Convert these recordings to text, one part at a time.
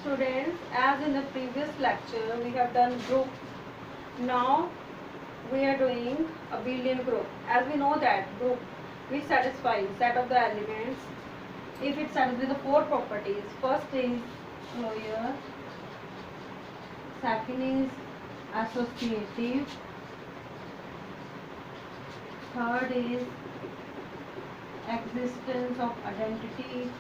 Students, as in the previous lecture we have done group. Now we are doing abelian group. As we know that group which satisfies set of the elements if it satisfies the four properties. First is closure, second is associative, third is existence of identity,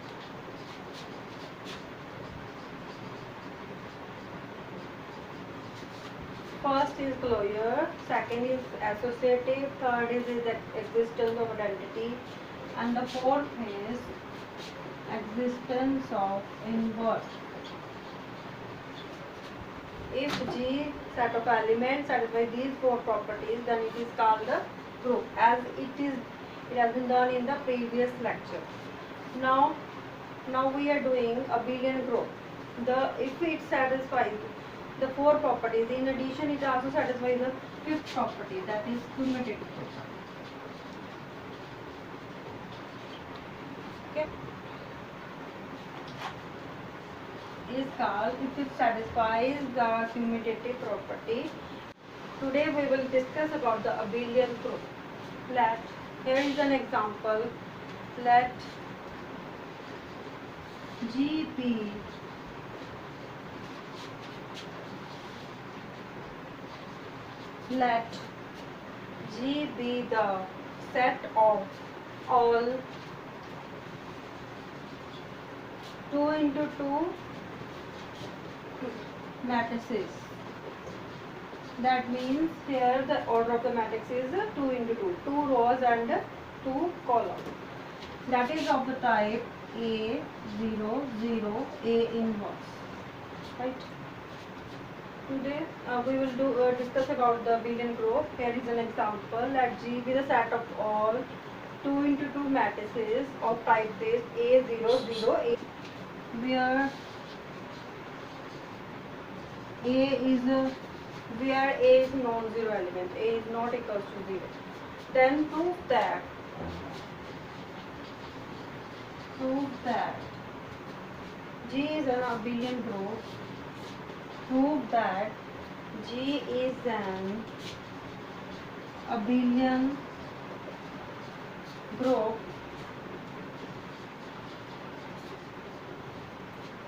first is closure, second is associative, third is the existence of identity, and the fourth is existence of inverse. If G set of elements satisfy these four properties, then it is called a group, as it has been done in the previous lecture. Now we are doing abelian group. If it satisfies the four properties, in addition it also satisfies the fifth property, that is commutative. Okay, is called if it satisfies the commutative property. Today we will discuss about the abelian group. Here is an example. Let G be the set of all 2 into 2 matrices. That means here the order of the matrix is 2 into 2, 2 rows and 2 columns. That is of the type A, 0, 0, A inverse. Right? Today we will discuss about the abelian group. Here is an example. Let G be the set of all 2 into 2 matrices of type base A, 0, 0, A, where A is non-zero element, A is not equals to 0. Then prove that G is an abelian group. Prove that G is an abelian group.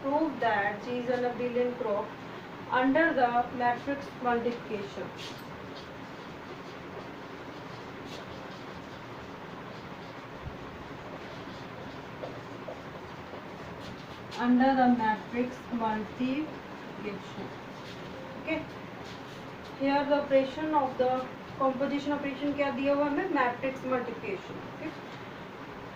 Prove that G is an abelian group under the matrix multiplication. Under the matrix multiplication. Okay. Here the operation of the composition operation क्या दिया हुआ हमें, matrix multiplication. Okay.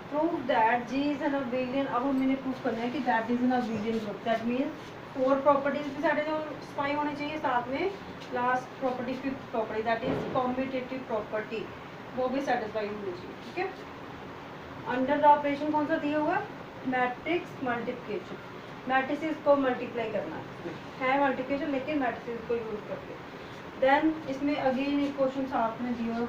Prove that G is an abelian. अब हमें prove करना है कि that is an abelian group. That means 4 properties भी satisfy होने चाहिए, साथ में last property fifth property that is commutative property वो भी सेटिस्फाई होनी चाहिए. ठीक है. अंडर द ऑपरेशन कौन सा दिया हुआ है, मैट्रिक्स मल्टीप्लिकेशन. मैट्रिसेस को मल्टीप्लाई करना है मल्टीप्लिकेशन, लेकिन मैट्रिसेस को यूज करके. देन इसमें अगेन एक क्वेश्चन साथ में दिया हुआ,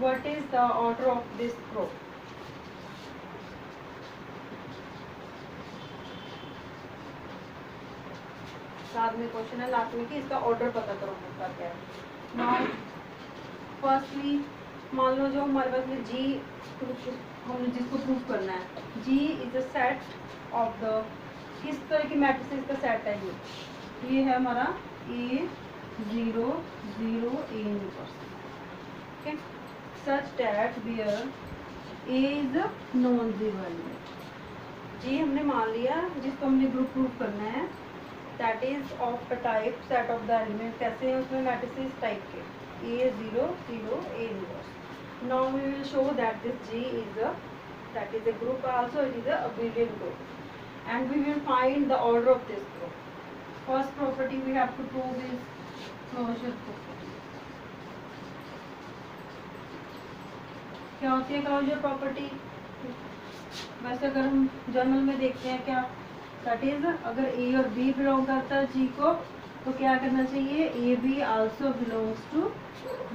what is the order of this group. साथ में क्वेश्चन है लास्ट में कि इसका ऑर्डर पता करो इसका क्या है. नाउ फर्स्टली मान लो जो हमारे पास में जी हमने जिसको प्रूव करना है, G is a set of the, किस तरह की मैट्रिसेस का सेट है ये है हमारा A, 0, 0, A inverse. Okay. Such that where A is a non zero element. G हमने मान लिया जिसको हमने ग्रुप प्रूव करना है, that is of the type set of the element. कैसे हैं उसमें मैट्रिसेस टाइप के A, 0, 0, A inverse. Now we will show that this G is a group also, it is a abelian group, and we will find the order of this group. First property we have to prove is closure property. क्या होती है closure property? वैसे अगर हम journal में देखते हैं क्या, दैट इज अगर A और B बिलोंग करता है G को तो क्या करना चाहिए, A B also belongs to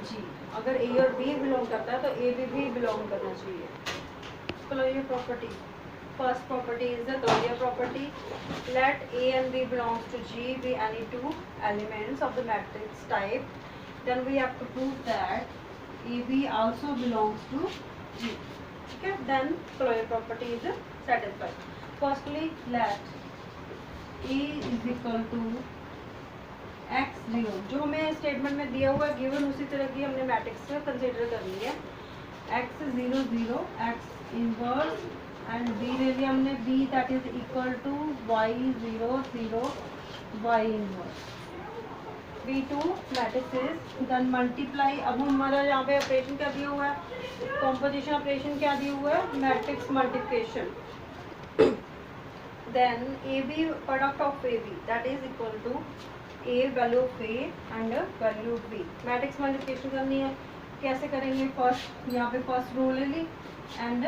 G. अगर A और B बिलोंग करता है तो A B भी बिलोंग करना चाहिए. Closure property First property is the closure property. Let A and B belongs to G be any two elements of the matrix type. Then we have to prove that AB also belongs to G. Okay, then closure property is satisfied. Firstly, let A is equal to x0, जो हमें statement में दिया हुआ given उसी तरह की हमने matrix consider करनी है. x0 0 x inverse and b ले लिया हमने b that is equal to y0 0 y inverse. b2 matrix then multiply. अब हमारा यहाँ पे ऑपरेशन क्या दिया हुआ है, कॉम्पोजिशन ऑपरेशन क्या दिया हुआ है, matrix multiplication. Then AB product of AB that is equal to A value of A and value of B. Matrix multiplication करनी है, कैसे करेंगे. फर्स्ट यहाँ पे फर्स्ट रो ले ली and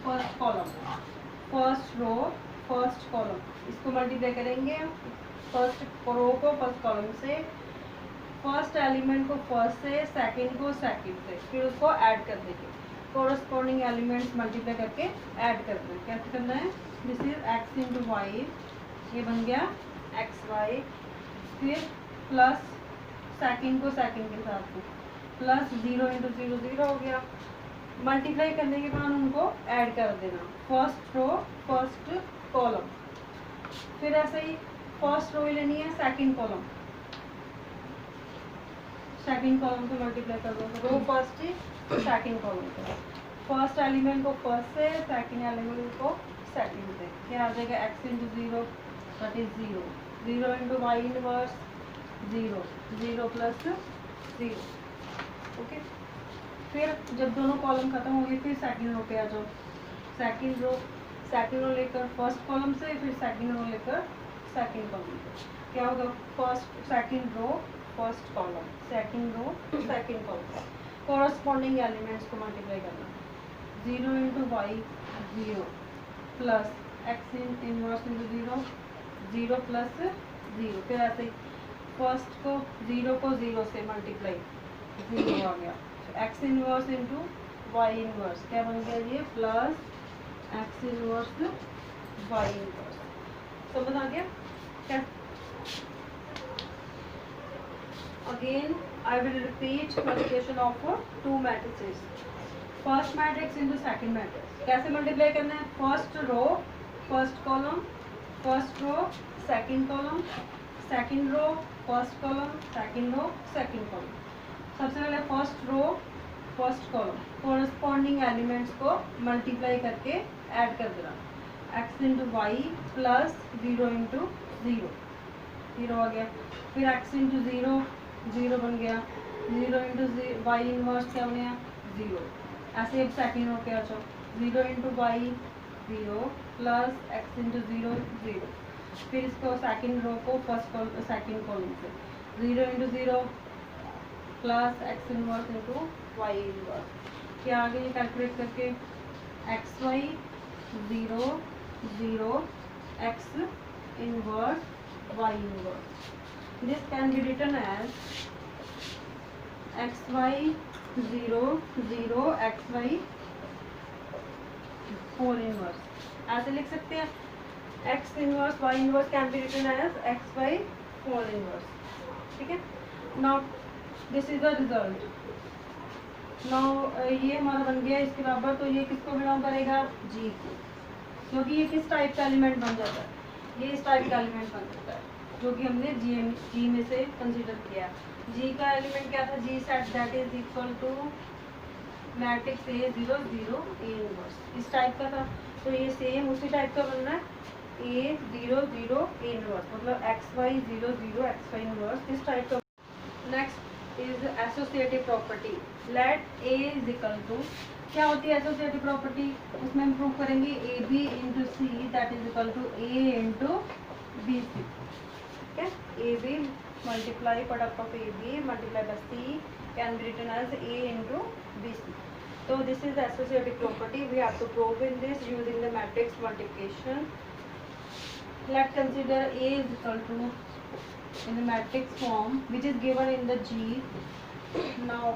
first column, first row first column, इसको multiply करेंगे. फर्स्ट रो को फर्स्ट कॉलम से, फर्स्ट एलिमेंट को फर्स्ट से, सेकंड को सेकंड से, फिर उसको ऐड कर देंगे. कोरस्पॉन्डिंग एलिमेंट्स मल्टीप्लाई करके ऐड कर देंगे. कैसे करना है, this is x into Y, ये बन गया एक्स वाई. फिर प्लस सेकंड को सेकंड के साथ में प्लस 0 इंटू 0 0 हो गया. मल्टीप्लाई करने के बाद उनको ऐड कर देना, फर्स्ट रो फर्स्ट कॉलम. फिर ऐसे ही फर्स्ट रो लेनी है, सेकंड कॉलम, सेकंड कॉलम को मल्टीप्लाई कर दो, रो फर्स्ट सेकंड कॉलम को. फर्स्ट एलिमेंट को फर्स्ट से, सेकंड एलिमेंट को सेकंड से. क्या आ जाएगा, x into 0 that is 0 0 into Y inverse 0 0 plus 0. Okay. फिर जब दोनों कॉलम खत्म हो गए फिर सेकंड रो पे आ जाओ. सेकंड रो लेकर फर्स्ट कॉलम से, फिर सेकंड रो लेकर सेकंड कॉलम से. क्या होगा, first second row first column, second row second column. Corresponding elements को मल्टीप्लाई करना. 0 into Y 0 plus X inverse into 0 0 plus 0. फिर ऐसे फर्स्ट को 0 से मल्टीप्लाई 0 आ गया. X inverse into Y inverse क्या बन गया, ये plus X inverse Y inverse. समझ आ गया क्या. Again I will repeat multiplication of two matrices. First matrix into second matrix. कैसे मल्टीप्लाई करना है, first row first column, first row second column, second row first column, second row second column. सबसे पहले first row first column, corresponding elements को multiply करके add कर देना. x into Y plus 0 into 0 0 आ गया. फिर x इंटू 0 0 बन गया. 0 इंटू वाई इनवर्स क्या बन गया, 0. ऐसे अब सेकंड रो पे आ जाओ. 0 into Y 0 plus X into 0 0. फिर इसको सेकंड रो को फर्स्ट सेकंड कॉलम से 0 into 0 plus X inverse into Y inverse. क्या आगे ये कैलकुलेट करके X Y 0 0 X inverse Y inverse. This can be written as X Y 0 0 X Y 4 inverse. ऐसे लिख सकते हैं, X inverse Y inverse can be written as X Y 4 inverse. ठीक है. Now this is the result. Now ये हमारा बन गया इसके बराबर. तो ये किसको बिलोंग करेगा, जी को, क्योंकि ये किस टाइप का एलिमेंट बन जाता है, ये इस टाइप का एलिमेंट बन जाता है जो कि हमने जी में से कंसीडर किया. जी का एलिमेंट क्या था, G set that is equal to matrix A0 0 A inverse. इस टाइप का था. तो ये सेम उसी टाइप का बनना है, A0 0 A इनवर्स, मतलब XY 0 0 XY इनवर्स इस टाइप का. Next is associative property. Let A is equal to, क्या होती है एसोसिएटिव प्रॉपर्टी, उसमें हम प्रूव करेंगे AB into C that is equal to A into B C. ठीक है. AB multiply product of AB multiply by C can be written as A into B C. So this is the associative property. We have to prove in this using the matrix multiplication. Let's consider A is equal to in the matrix form which is given in the G. Now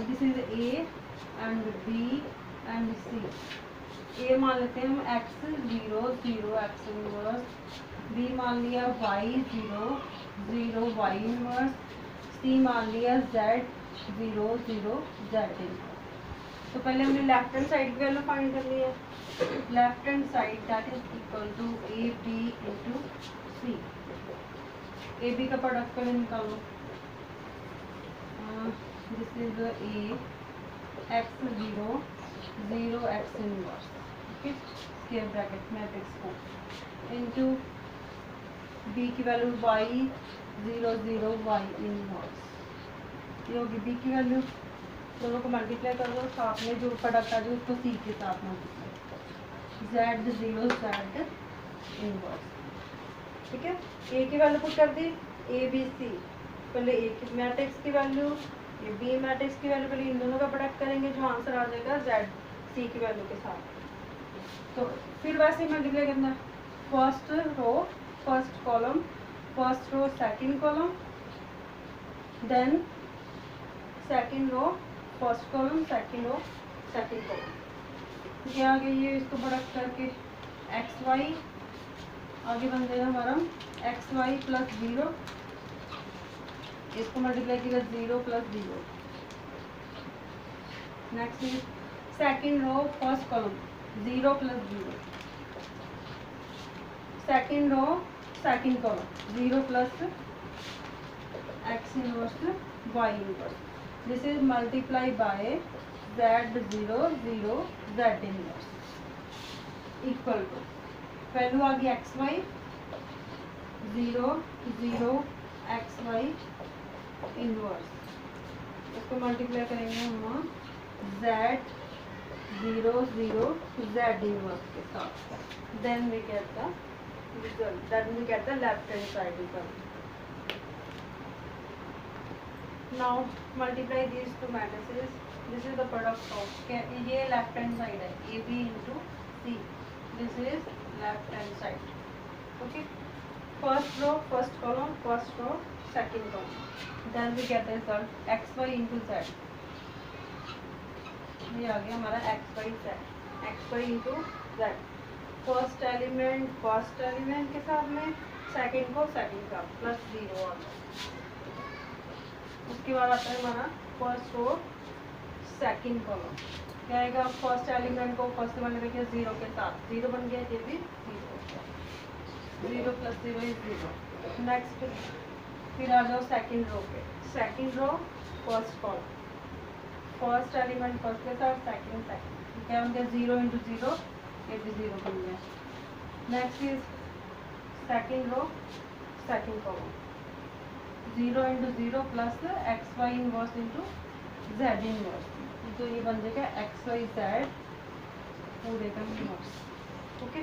this is A and B and C. ए मान लेते हैं हम x 0 0 X inverse, B मान लिया Y 0 0 Y inverse, सी मान लिया Z 0 0 Z inverse. तो पहले हमने लेफ्ट हैंड साइड की वैल्यू फाइंड कर ली है। Left hand side that is equal to A B into C. A B का प्रोडक्ट पहले निकालो। This is A X 0 0 X inverse, okay, square bracket matrix को, इनटू बी की value Y 0 0 Y inverse, ये होगी बी की value. दोनों को मल्टीप्लाई कर दो, साथ में जो प्रोडक्ट आ जाए उसको सी के साथ मल्टीप्लाई, जेड 0 जेड इनवर्स, ठीक है। ए की वैल्यू पुट कर दी, ए बी सी, पहले ए की मैट्रिक्स की वैल्यू, ये बी मैट्रिक्स की वैल्यू, पहले इन दोनों का प्रोडक्ट करेंगे, जो आंसर आ जाएगा जेड सी की वैल्यू के साथ। तो फिर वैसे ही मल्टीप्लाई करना, first row first column, first row second column, then second row first column, second row second column. ये आगे ये इसको प्रोडक्ट करके एक्स वाई आगे बन जाएगा हमारा एक्स वाई प्लस 0, इसको मल्टीप्लाई किया 0 plus 0। Next is second row first column 0 plus 0, second row second column 0 plus X inverse Y inverse, this is multiply by Z 0 0 Z inverse equal to value आ गई X Y 0 0 X Y inverse, इसको multiply करेंगे हम Z 0 0 Z inverse के साथ, then we get the result, that we get the left hand side result. Now multiply these two matrices, this is the product of, ये left hand side है A B into C, this is left hand side, okay. First row first column, first row second column, then we get the result X Y into Z, ये आ गया हमारा X Y Z, X Y into Z, first element के साथ में, second को second का plus 0 आ गया। उसके बाद आता है हमारा फर्स्ट रो सेकंड कॉलम, क्या आएगा, फर्स्ट एलिमेंट को फर्स्ट से मल्टीप्लाई किया 0 के साथ, 0 बन गया, ये भी 0 प्लस 0 इज 0। नेक्स्ट फिर आ जाओ सेकंड रो पे, second row first column, first element first के साथ, सेकंड सेकंड, क्या बन गया 0 इंटू 0, ये भी 0 बन गया। Next is second row second column, 0 into 0 plus X Y inverse into Z inverse, तो ये बन जाएगा एक्स वाई जेड पूरे का इनवर्स, ओके।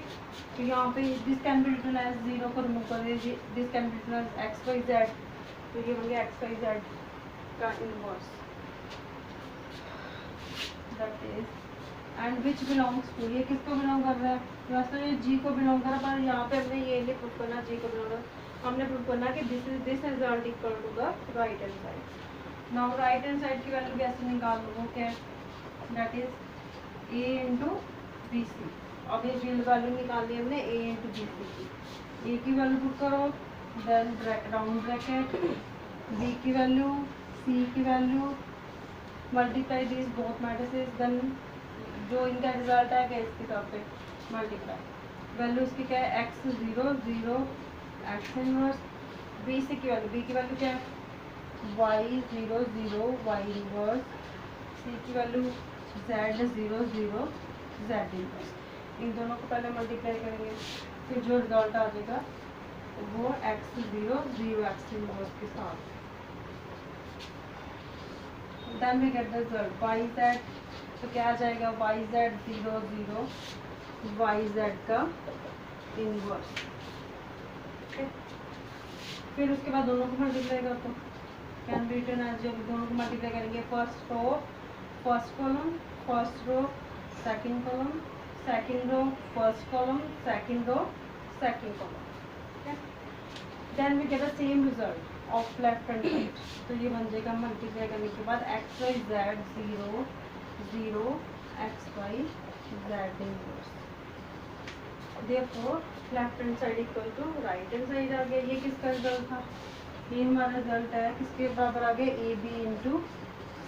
तो यहाँ पे this can be written as 0 को रिमूव कर दीजिए, this can be written as X Y Z, तो ये बन गया एक्स वाई जेड का inverse, that is and which belongs to, ये किसको बिलोंग कर रहा है, वैसे ये जी को बिलोंग कर रहा है, पर यहाँ पे हमने ये नहीं प्रूव करना जी को बिलोंग कर, हमने प्रूव करना कि this is this result equal to the right hand side. Now right hand side की वैल्यू कैसे निकाल लो, क्या, that is A into B C, अब ये वैल्यू निकालनी है हमने ए इंटू बी सी की, ए की वैल्यू पुट करो, देन राउंड ब्रैकेट, बी की वैल्यू, सी की value, multiply this both matrices, then जो इनका रिजल्ट है इसकी तरफ पे मल्टीप्लाई, वैल्यू इसकी क्या है X 0 0 X inverse, B C की वैल्यू क्या है वाई 0 0 वाई इनवर्स, सी की वैल्यू जेड 0 0 जेड इनवर्स, इन दोनों को पहले मल्टीप्लाई करेंगे, फिर जो रिजल्ट आ जाएगा वो एक्स 0 0 एक्स इनवर्स के साथ, then we get the result Y Z, तो क्या आ जाएगा वाई जेड 0 0 वाई जेड का इनवर्स, फिर उसके बाद दोनों को मल्टीप्लाई कर दो, कैन बी रिटन एज, जब दोनों को मल्टीप्लाई करेंगे first row first column, first row second column, second row first column, second row second column, then we get the same result of left hand side, तो ये बन जाएगा multiply करने के बाद X Y Z 0 0 X Y Z inverse. Therefore left hand side equal to right hand side आ गया। ये किसका रिजल्ट था? ये हमारा रिजल्ट है किसके बराबर आ गया? ए बी इंटू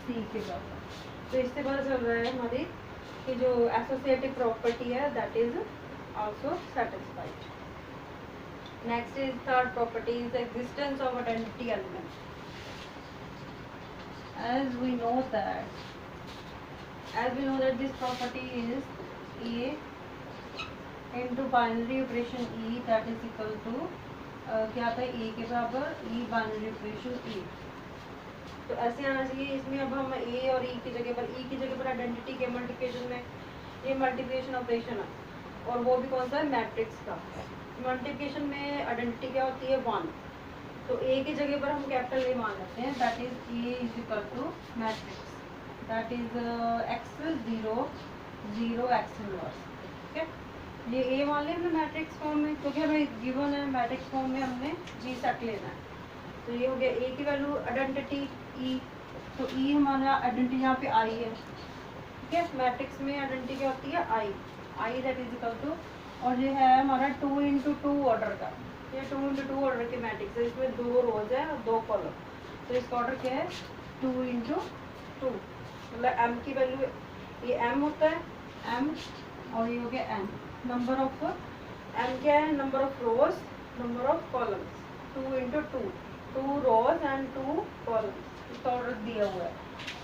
सी के बराबर। तो इससे पता चल रहा है हमारी कि जो एसोसिएटिव प्रॉपर्टी है that is also satisfied. Next is third property is existence of identity element. as we know that this property is A into binary operation E that is equal to क्या था? A के बराबर E binary operation E। तो ऐसे आना चाहिए। इसमें अब हम A और E की जगह पर आइडेंटिटी के मल्टीप्लिकेशन में ये मल्टीप्लिकेशन ऑपरेशन है और वो भी कौन सा है? मैट्रिक्स का। मल्टीप्लिकेशन में आइडेंटिटी क्या होती है? 1। तो A की जगह पर हम कैपिटल A मान लेते हैं that is A is equal to matrix that is x 0 0 x inverse. ठीक है, ये A मान लिया हमने मैट्रिक्स फॉर्म में क्योंकि हमें गिवन है मैट्रिक्स फॉर्म में हमने G सेट लेना है। तो ये हो गया A की वैल्यू आइडेंटिटी E। तो E हमारा आइडेंटिटी यहाँ पे I है। ठीक है, मैट्रिक्स में आइडेंटिटी क्या होती है? I that is equal to, और ये है हमारा 2 into 2 ऑर्डर का। ये 2 into 2 ऑर्डर के मैट्रिक्स है। इसमें 2 रोज है और 2 कॉलम। तो इसका ऑर्डर क्या है? 2 into 2। मतलब m की वैल्यू ये m होता है m और ये हो गया n। नंबर ऑफ m क्या है? Number of rows, number of columns. 2 into 2, 2 rows and 2 columns. इसका ऑर्डर दिया हुआ है।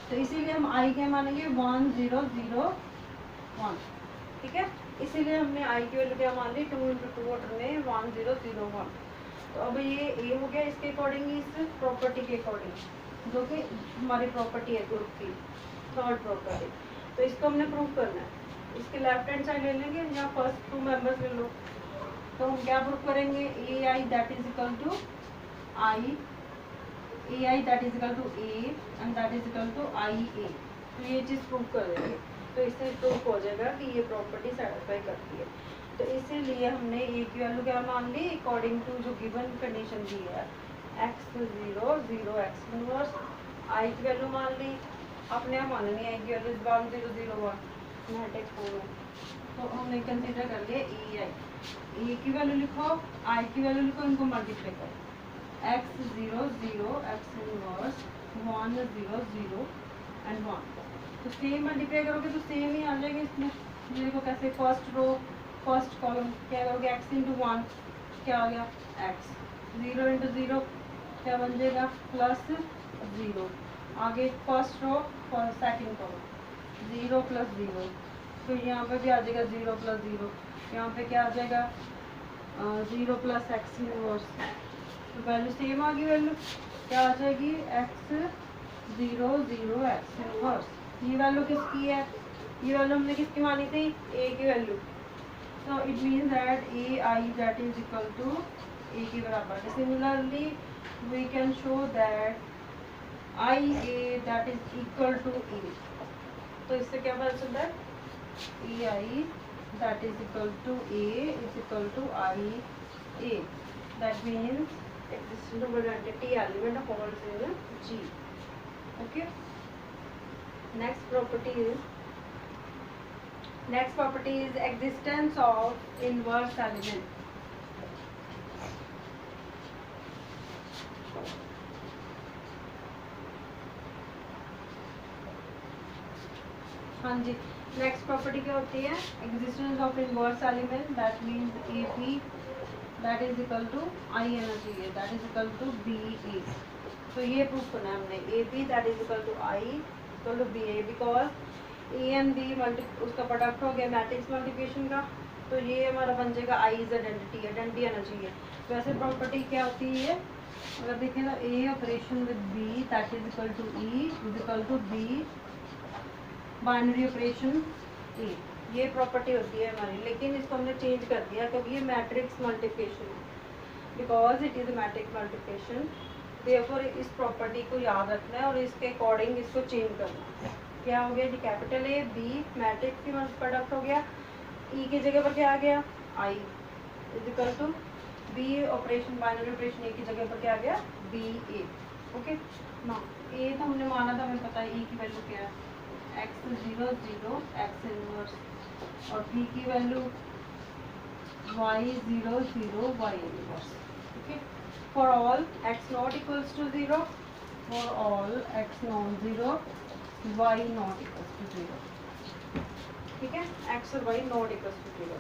तो इसीलिए हम i क्या मानेंगे? 1 0 0 1। ठीक है, इसीलिए हमने i की वैल्यू क्या मान ली? 2 into 2 ऑर्डर में 1 0 0 1। तो अब ये a हो गया इसके अकॉर्डिंग, इस प्रॉपर्टी के अकॉर्डिंग जो कि हमारी प्रॉपर्टी है ग्रुप की थर्ड प्रॉपर्टी। तो इसको हमने प्रूव करना है। इसके लेफ्ट हैंड साइड ले लेंगे या फर्स्ट 2 मेंबर्स ले लो। तो हम क्या प्रूव करेंगे? A I that is equal to I, A I that is equal to A and that is equal to I A. तो ये चीज़ प्रूव कर देंगे। तो इससे प्रूफ हो जाएगा कि ये प्रॉपर्टी सेटिस्फाई करती है। तो इसीलिए हमने ए की वैल्यू क्या मान ली? अकॉर्डिंग टू जो गिवन कंडीशन दी है x 0 0 x इनवर्स। आई की वैल्यू मान ली, अपने आप माननी है कि 1 0 0 1 मैट्रिक्स फॉर्म है। तो हमने कंसीडर कर लिया ए आई। ए की वैल्यू लिखो, आई की वैल्यू लिखो, इनको मल्टीप्लाई करो। x 0 0 x inverse 1 0 0 and 1। तो सेम मल्टीप्लाई करोगे तो सेम ही आ जाएगा इसमें। ये देखो कैसे, फर्स्ट रो फर्स्ट कॉलम क्या करोगे? x इंटू 1 क्या आ गया? x। 0 इंटू 0 क्या बन जाएगा? प्लस 0। आगे first row first second column 0 plus 0। फिर यहाँ पे भी आ जाएगा 0 प्लस 0। यहाँ पे क्या आ जाएगा? 0 प्लस x इनवर्स। तो वैल्यू सेम आ गई। वैल्यू क्या आ जाएगी? x 0 0 x inverse. ये वैल्यू किसकी है? ये वैल्यू हमने किसकी मानी थी? ए की वैल्यू। So it means that A I that is equal to A के बराबर। Similarly we can show that I A that is equal to A. तो इससे क्या पता चलता है? A I that is equal to A is equal to I A. That means existence of identity element holds in G. Okay. Next property is existence of inverse element. हाँ जी, next property क्या होती है? Existence of inverse element. That means A P that is equal to I आना चाहिए, that is equal to B A. तो ये proof करना है हमने, A B that is equal to I equal to B A, because A and B उसका product हो गया मैट्रिक्स मल्टीप्लिकेशन का। तो ये हमारा बन जाएगा आई इज आइडेंटिटी आना चाहिए। वैसे प्रॉपर्टी क्या होती है? अगर देखें ना, A operation with B that is equal to E is equal to B binary operation A. ये प्रॉपर्टी होती है हमारी, लेकिन इसको हमने चेंज कर दिया क्योंकि ये मैट्रिक्स मल्टीप्लिकेशन है। Because it is matrix multiplication, therefore इस प्रॉपर्टी को याद रखना है और इसके अकॉर्डिंग इसको चेंज करना है। क्या हो गया जी? कैपिटल ए बी मैट्रिक्स की प्रोडक्ट हो गया। ई की जगह पर क्या आ गया? I is equal to B operation binary operation A की जगह पर क्या आ गया? बी ए। ओके ना, ए तो हमने माना था, हमें पता है ई की वैल्यू क्या है? x 0 0 x इनवर्स और p की वैल्यू y0 0 y inverse. Okay, for all x not equals to 0, for all x non 0 y not equals to 0। ठीक है, x और y not equals to 0।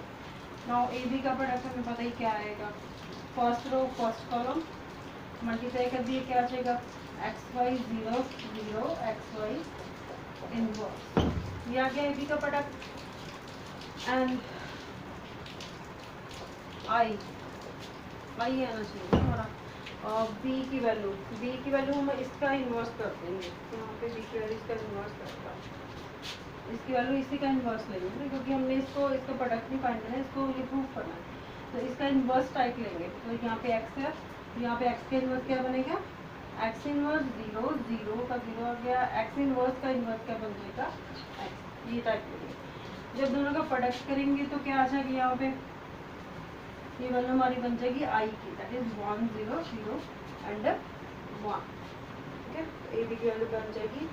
Now A B का product हमें पता ही क्या आएगा, first row first column multiply कर दिए, क्या आ जाएगा X Y 0 0 X Y inverse. ये आ गया ए बी का प्रोडक्ट। एंड आई आना चाहिए हमारा बी की वैल्यू हम इसका इन्वर्स कर देंगे, यहाँ पे बी की वैल्यू इसका इन्वर्स करेगा, इसकी वैल्यू इसी का इन्वर्स लेंगे क्योंकि हमने इसको इसका प्रोडक्ट नहीं फाइंड करना है, इसको ये प्रूव करना है, तो इसका इन्वर्स टाइप लेंगे। तो यहाँ पे एक्स है, यहाँ पे एक्स का इन्वर्स क्या बनेगा, एक्स इन्वर्स 0 0 का 0 आ गया, एक्स इन्वर्स का इन्वर्स क्या बन जाएगा एक्स, ये टाइप लेंगे। जब दोनों का प्रोडक्ट करेंगे तो क्या आ जाएगी, यहाँ पे ये वैल्यू हमारी बन जाएगी आई की, दैट इज 1 0 0 एंड 1। ठीक है, ए बी की वैल्यू बन जाएगी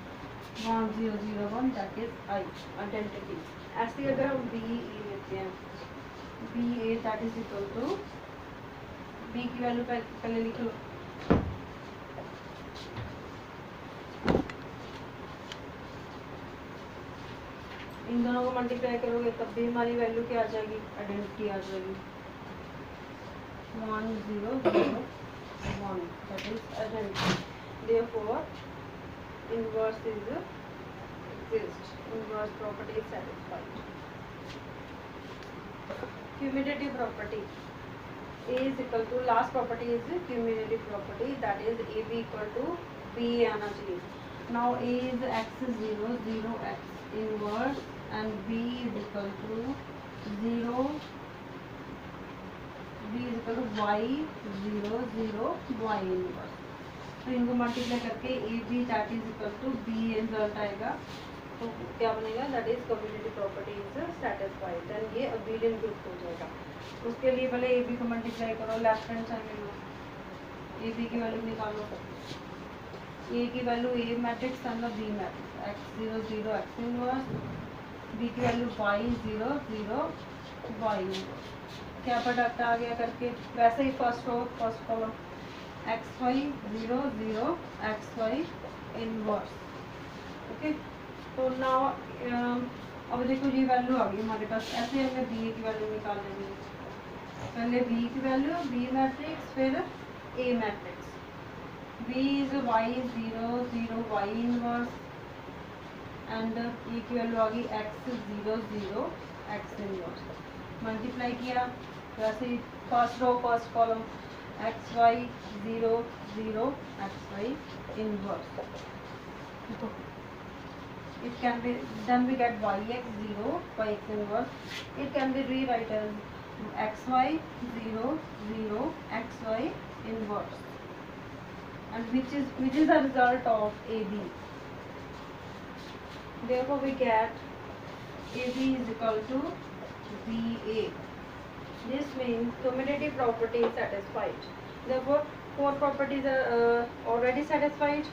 1 0 0 1, दैट इज आई आइडेंटिटी। ऐसे अगर हम बी ए लेते हैं, B A that is equal to, B की वैल्यू पहले लिख लो, इन दोनों को मल्टीप्लाई करोगे तब भी हमारी वैल्यू क्या आ जाएगी, आइडेंटिटी आ जाएगी 1 0 0 1, that is identity. Therefore inverse is exist, inverse property is satisfied. Cumulative property, A is equal to, last property is cumulative property, that is AB equal to B आना चाहिए। Now A is x 0 0 x inverse and B is equal to 0 b is equal to y 0 0 y inverse. तो इनको multiply करके A B that is equal to B result आएगा, तो क्या बनेगा, that is community property is satisfied, then ये abelian group हो जाएगा। उसके लिए पहले ए बी को मल्टीप्लाई करो, लेफ्ट हैंड साइड में ए बी की वैल्यू निकालो, ए की value A matrix and B matrix, X 0 0 X inverse, B की वैल्यू y 0 0 y इनवर्स। क्या प्रोडक्ट आ गया करके, वैसे ही first row first column X Y 0 0 X Y inverse. Okay, तो नाउ अब देखो ये वैल्यू आ गई हमारे पास, ऐसे हमें बी की वैल्यू निकाल लेंगे, पहले बी की वैल्यू बी मैट्रिक्स फिर A matrix, B is Y 0 0 Y inverse and A की वैल्यू आ गई एक्स 0 0 एक्स इनवर्स। मल्टीप्लाई किया, वैसे ही first row first column X Y 0 0 X Y inverse, it can be, then we get yx 0 yx inverse, it can be rewrite as xy 0 0 xy inverse, and which is the result of AB. Therefore we get AB is equal to BA. This means commutative property is satisfied. Therefore, four properties are already satisfied.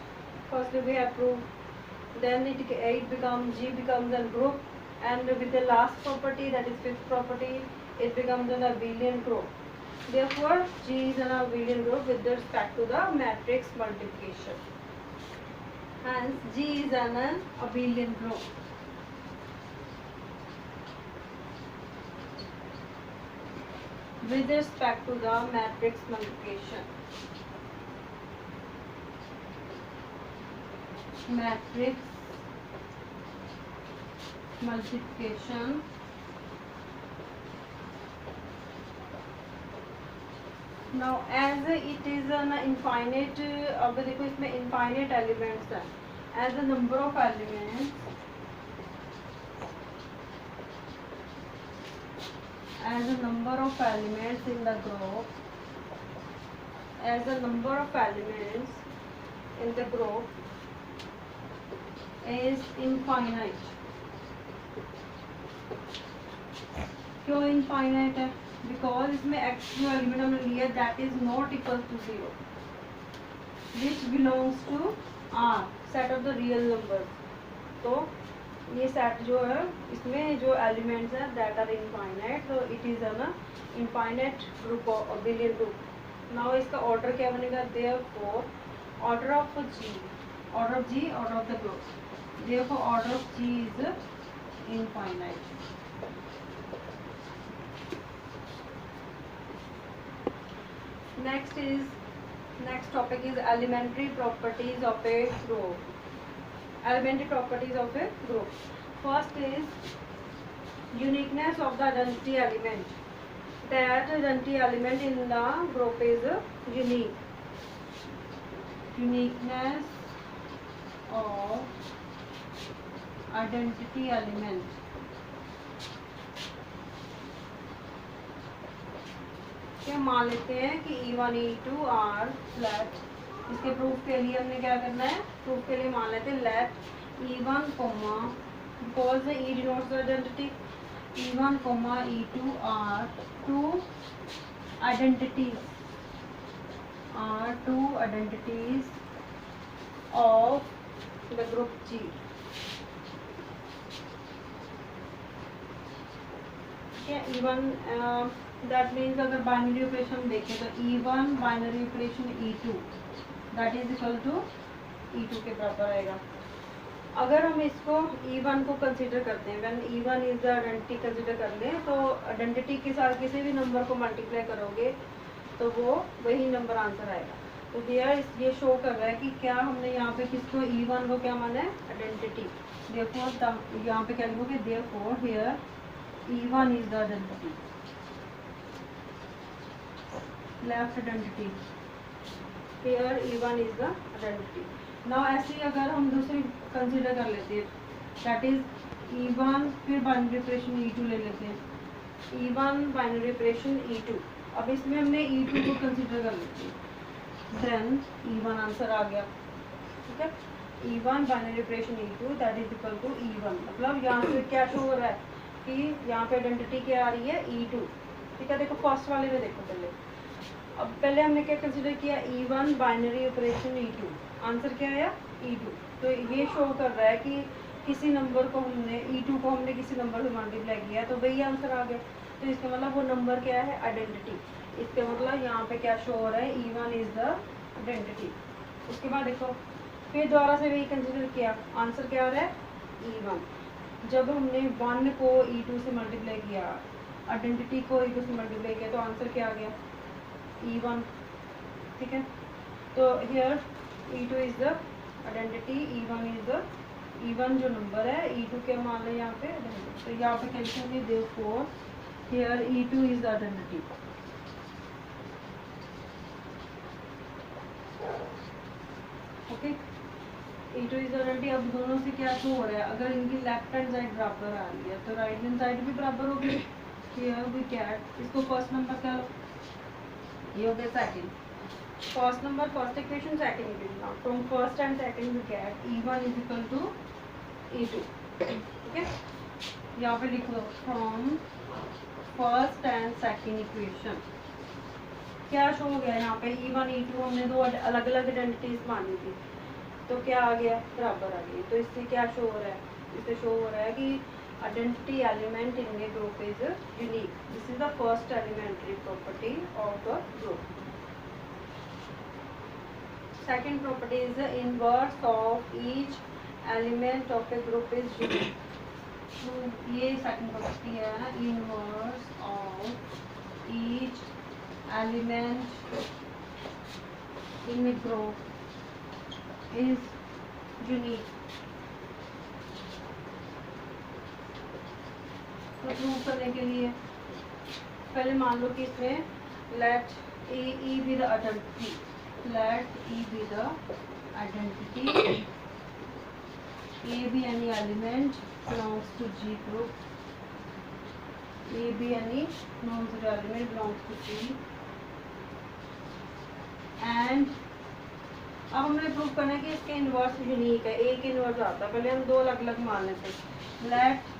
Firstly, we have proved. Then it becomes, G becomes a group, and with the last property, that is fifth property, it becomes an abelian group. Therefore, G is an abelian group with respect to the matrix multiplication. Hence, G is an abelian group. With respect to the matrix multiplication. Matrix multiplication now as it is an infinite, अब देखो इसमें infinite elements है, as the number of elements as the number of elements in the group, as the number of elements in the group is infinite. क्यों infinite है? Because इसमें x जो element हमने लिया that is not equal to 0, which belongs to R, set of the real numbers. तो ये set जो है इसमें जो एलिमेंट्स हैं दैट आर इनफाइनाइट, तो it is an infinite group of abelian group. Now इसका ऑर्डर क्या बनेगा, therefore order of G, order of G, order of the group, therefore order of G is infinite. Next topic is elementary properties of a group. Elementary properties of a group. First is uniqueness of the identity element. That identity element in the group is unique. Uniqueness of identity element. क्या मान लेते हैं कि E1 E2 are flat. इसके proof के लिए हमने क्या करना है, प्रूफ के लिए मान लेते हैं let E1 comma, because E denotes the identity, E1 comma E2 are two identities, of the group G। E1 that means अगर बाइनरी ऑपरेशन देखें तो E1 binary operation E2 that is equal to E2 के बराबर आएगा। अगर हम इसको E1 को कंसीडर करते हैं, when E1 is the identity consider कर लें, तो आइडेंटिटी के साथ किसी भी नंबर को मल्टीप्लाई करोगे तो वो वही नंबर आंसर आएगा। तो देयर ये शो कर रहा है कि क्या हमने यहाँ पे किसको E1 को क्या माना है, आइडेंटिटी। देयरफॉर यहाँ पे क्या लिखोगे, therefore here E1 is the identity, left identity, here E1 is the identity. Now ऐसे ही अगर हम दूसरी कंसीडर कर लेते हैं दैट इज E1 फिर बाइनरी ऑपरेशन E2 ले लेते हैं, E1 बाइनरी ऑपरेशन E2। अब इसमें हमने E2 को कंसीडर कर लेते हैं, देन E1 आंसर आ गया, ठीक है। E1 binary operation E2 that is equal to E1। मतलब यहाँ पे क्या शो हो रहा है कि यहाँ पे आइडेंटिटी क्या आ रही है, E2, ठीक है। देखो फर्स्ट वाले में देखो पहले, अब पहले हमने क्या कंसीडर किया, E1 binary operation E2, answer क्या आया, E2। तो ये शो कर रहा है कि किसी नंबर को हमने E2 को हमने किसी नंबर से मल्टीप्लाई किया तो वही आंसर आ गया। तो इसका मतलब वो नंबर क्या है, आइडेंटिटी। इसका मतलब यहाँ पे क्या शो हो रहा है, E1 इज द आइडेंटिटी। उसके बाद देखो फिर दोबारा से वही कंसीडर किया, आंसर क्या आ रहा है, E1। जब हमने 1 को E2 से मल्टीप्लाई किया, आइडेंटिटी को E2 से मल्टीप्लाई किया, तो आंसर क्या आ गया, E1, ठीक है। तो here E2 is the identity, E1 जो नंबर है, E2 क्या मान लें यहाँ पे, तो यहाँ पे क्या लिखेंगे, therefore here E2 is the identity. Okay, E2 is the identity. अब दोनों से क्या शो हो रहा है, अगर इनकी लेफ्ट हैंड साइड बराबर आ रही है तो राइट हैंड साइड भी बराबर होगी। हियर वी गेट, इसको फर्स्ट नंबर क्या लो, ये हो गया second, first number first equation, second equation. Now from first and second we get E1 is equal to E2, ठीक है। यहाँ पे लिखो from first and second equation क्या शो हो गया, यहाँ पे E1 E2 हमने दो अलग अलग आइडेंटिटीज मानी थी, तो क्या आ गया, बराबर आ गई। तो इससे क्या शो हो रहा है, इससे शो हो रहा है कि identity element in a group is unique. This is the first elementary property of the group. Second property is the inverse of each element of a group is unique. तो ये second property है ना, inverse of each element in a group is unique. तो prove करने के लिए पहले मान लो कि इसमें let E be the identity, let E be the identity, A be any element belongs to G group, A be any non-zero element belongs to G, and अब हमने प्रूव करना है कि इसके इनवर्स यूनिक है, एक इनवर्स आता है। पहले हम दो अलग अलग मान लेते हैं, late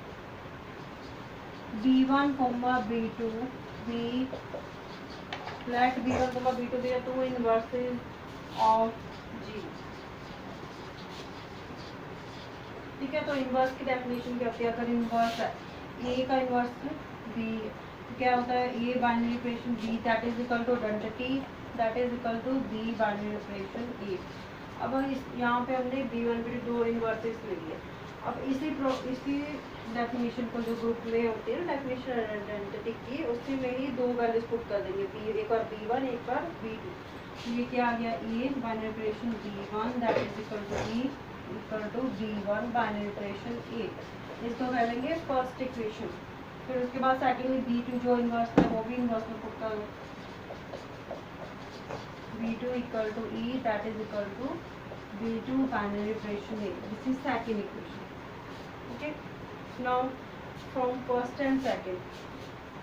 B1, B2 be, let B1, B2 be the two inverses of G, ठीक है, तो इन्वर्स की डेफिनेशन क्या होती है? अगर इन्वर्स है ए का इन्वर्स बी, क्या होता है? A binary operation B that is equal to identity that is equal to B binary operation A. अब इस यहाँ पे हमने B1 B2 दो इन्वर्सेस ले लिए। अब इसी डेफिनेशन को जो ग्रुप में होती है ना डेफिनेशन आइडेंटिटी की, उसी में ही दो वैल्यूज पुट कर देंगे, बी एक बार B1 एक बार B2। ये क्या आ गया? A binary operation B1 that is equal to B equal to B1 binary operation A. इसको कह लेंगे फर्स्ट इक्वेशन। फिर उसके बाद सेकेंडली B2 जो इन्वर्स है वो भी इन्वर्स में पुट कर दो, B2 equal to E that is equal to B2 binary operation A. This is second equation. Okay, now from first and second,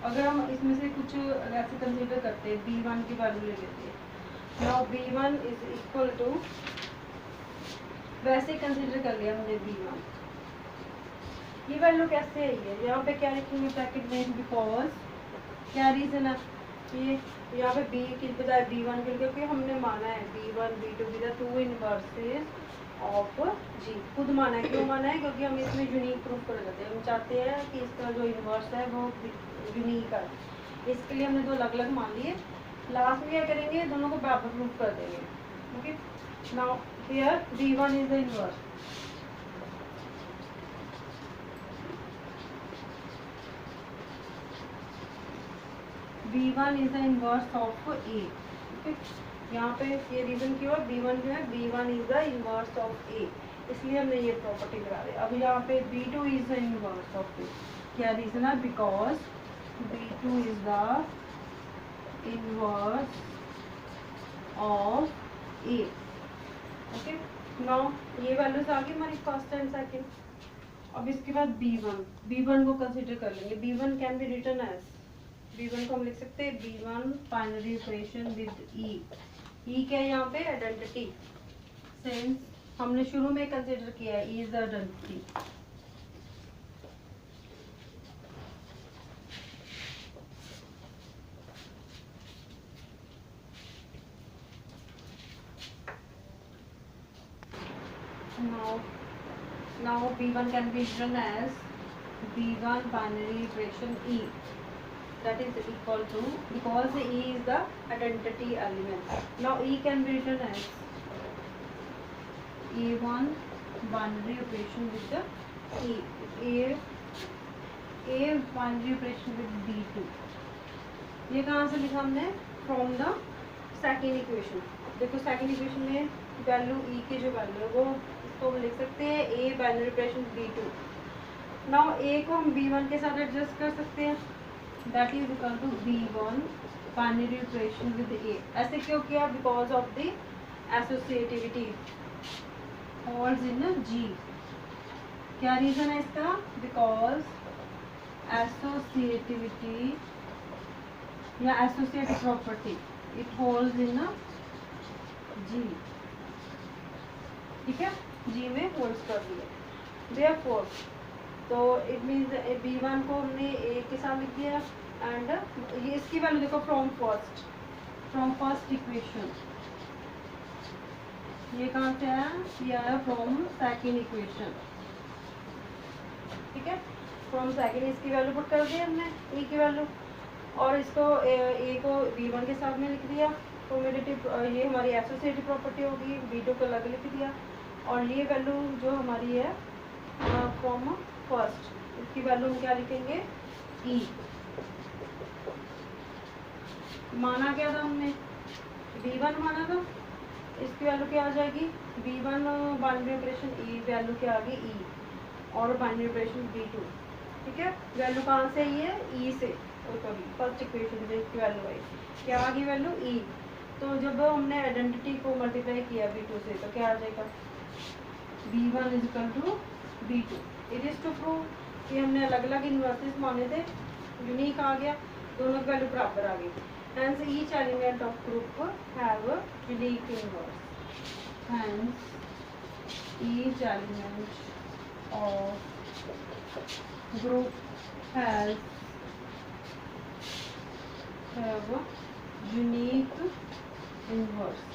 अगर हम इसमें से कुछ ऐसे कंसीडर करते हैं, B1 की वैल्यू ले लेते हैं। Now B1 is equal to, वैसे कंसीडर कर लिया हमने B1, ये वैल्यू कैसे आई है? यहाँ पे क्या लिखेंगे ब्रैकेट में? बिकॉज क्या रीजन है? ये यहाँ पे B की बजाय B1 क्योंकि हमने माना है B1 B2 भी टू इनवर्सेस ऑफ G। खुद माना है, क्यों माना है? क्योंकि हम इसमें यूनिक प्रूफ कर देते हैं, हम चाहते हैं कि इसका जो इन्वर्स है वो यूनिक है, इसके लिए हमने दो अलग अलग मान लिए। लास्ट में क्या करेंगे? दोनों को बराबर प्रूफ कर देंगे। Okay, now here B1 is the inverse, B1 is the inverse of A। Okay, यहाँ पे ये रीजन क्यों है? B1 जो है B1 is the inverse of A, इसलिए हमने ये प्रॉपर्टी लगा दी। अब यहाँ पे B2 is the inverse of A, क्या रीजन है? Because B2 is the inverse of A। Okay, now ये वैल्यूज आ गई हमारी फर्स्ट एंड सेकेंड। अब इसके बाद B1 को कंसिडर कर लेंगे। B1 can be written as, B1 को हम लिख सकते हैं B1 binary operation with E क्या है यहाँ पे? आइडेंटिटी। सिंस हमने शुरू में कंसिडर किया है E is identity, now B1 can be written as B1 binary operation E that is equal to, because E is the identity element, now E can be written as A1 binary operation with the A binary operation with B2। ये कहाँ से लिखा हमने? From the second equation. देखो second equation में value E की जो value है वो इसको हम लिख सकते हैं A binary operation B2। Now A को हम B1 के साथ एडजस्ट कर सकते हैं, that is equal to B1 binary operation with A। ऐसे क्यों किया? Because of the associativity holds in G। क्या रीजन है इसका? बिकॉज एसोसिएटिविटी या associative property it holds in G। ठीक है, G में होल्ड्स कर दिया। देयरफॉर तो इट मीन्स B1 को हमने A के साथ लिख दिया एंड ये इसकी वैल्यू देखो फ्रॉम फर्स्ट इक्वेशन, ये कहाँ से आया? ये आया फ्रॉम सेकेंड इक्वेशन। ठीक है, फ्रॉम सेकेंड इसकी वैल्यू पुट कर दी हमने E की वैल्यू, और इसको A को B1 के साथ में लिख दिया। कॉम्यूटेटिव ये हमारी एसोसिएटिव प्रॉपर्टी होगी, B2 को अलग लिख दिया, और ये वैल्यू जो हमारी है फ्रॉम फर्स्ट, इसकी वैल्यू हम क्या लिखेंगे? E। माना क्या था हमने? B1 माना था, इसकी वैल्यू क्या आ जाएगी? B1 binary operation E, value क्या आ गई? E, और बाइनरी ऑपरेशन B2। ठीक है, वैल्यू कहाँ से आई है? E से, फर्स्ट इक्वेशन से इसकी वैल्यू आई, क्या आ गई? Value E। तो जब हमने आइडेंटिटी को मल्टीप्लाई किया B2 से तो क्या आ जाएगा? B1 is equal to B2। It is to prove कि हमने अलग अलग इन्वर्सेस माने थे, यूनिक आ गया, दोनों की वैल्यू बराबर आ गई। Hence each element of group have a unique inverse. Hence each element of group have a unique inverse.